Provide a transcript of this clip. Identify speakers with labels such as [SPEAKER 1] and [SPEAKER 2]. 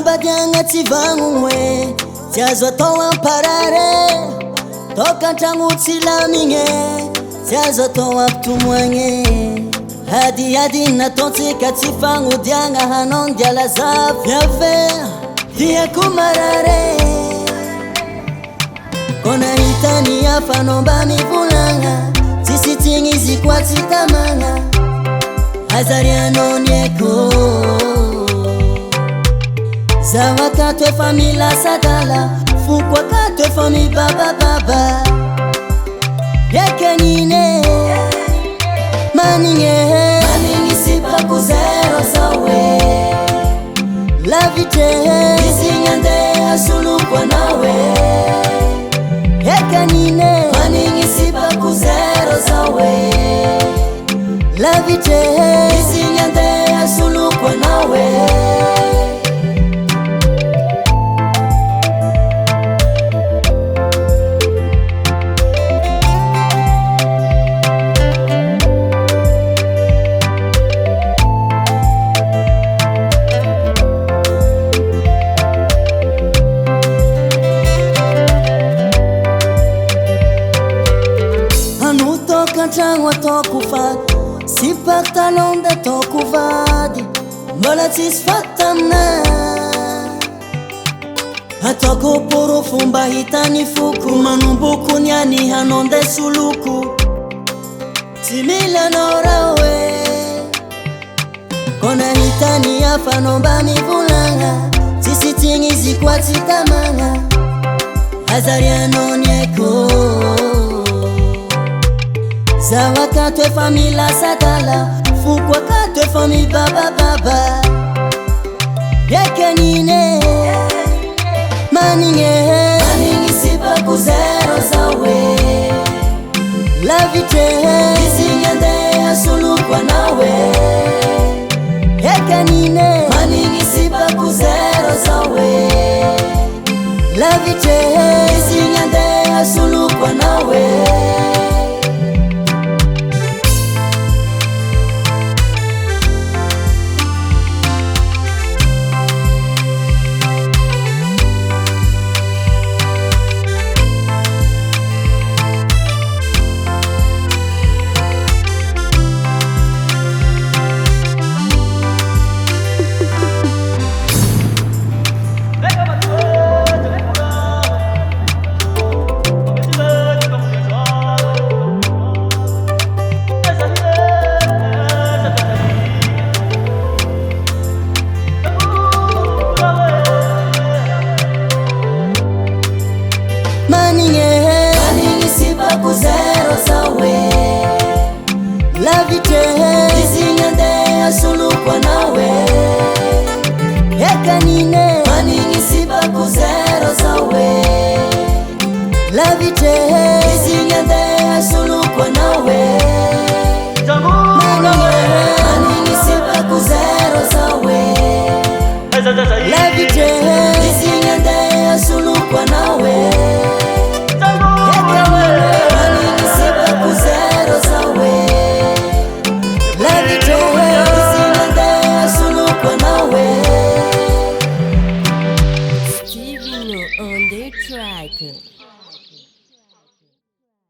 [SPEAKER 1] Ambadiagna tsy vagnogne, tsy azo atao amparare. Toka antragno tsy lamigny, tsy azo atao ampitomoagny. Adiady nataontsika tsy fagnodiagna, hanao dia lazavy ave tiako marare. Kô nahitany hafanao mba mivolagna, tsisy tsigny izy koa tsy tamagna. Azarianao ny haiko, zaho akato efa milasadala, foko akato efa mibabababa. Ekanine manigny sipako zero zawe, lavite isigny andeha soloko anawe. Ekanine manigny sipako zero zawe, lavite isigny andeha soloko anawe. Antragno ataoko fady, sipako talonda ataoko vady, mbola tsisy faty amina. Ataoko poro fomba hitany foko, manomboko niany hanao nde soloko. Tsy mila anao raha hoe, kô nahitany hafanao mba mivolagna, tsisy tsigny izy koa tsy tamagna. Azarianao ny haiko, zaho akato efa milasadala, foko akato efa mibabababa. Ekanine manigny sipako zero zawe, lavite isigny andeha soloko anawe. Ekanine manigny sipako zero zawe, lavite isigny andeha soloko anawe. Manigny sipako zero zawe, lavite isigny andeha soloko anawe. Ekanine manigny sipako zero zawe, lavite isigny andeha soloko anawe. Manigny sipako zero zawe, lavite isigny andeha soloko anawe.
[SPEAKER 2] On the track.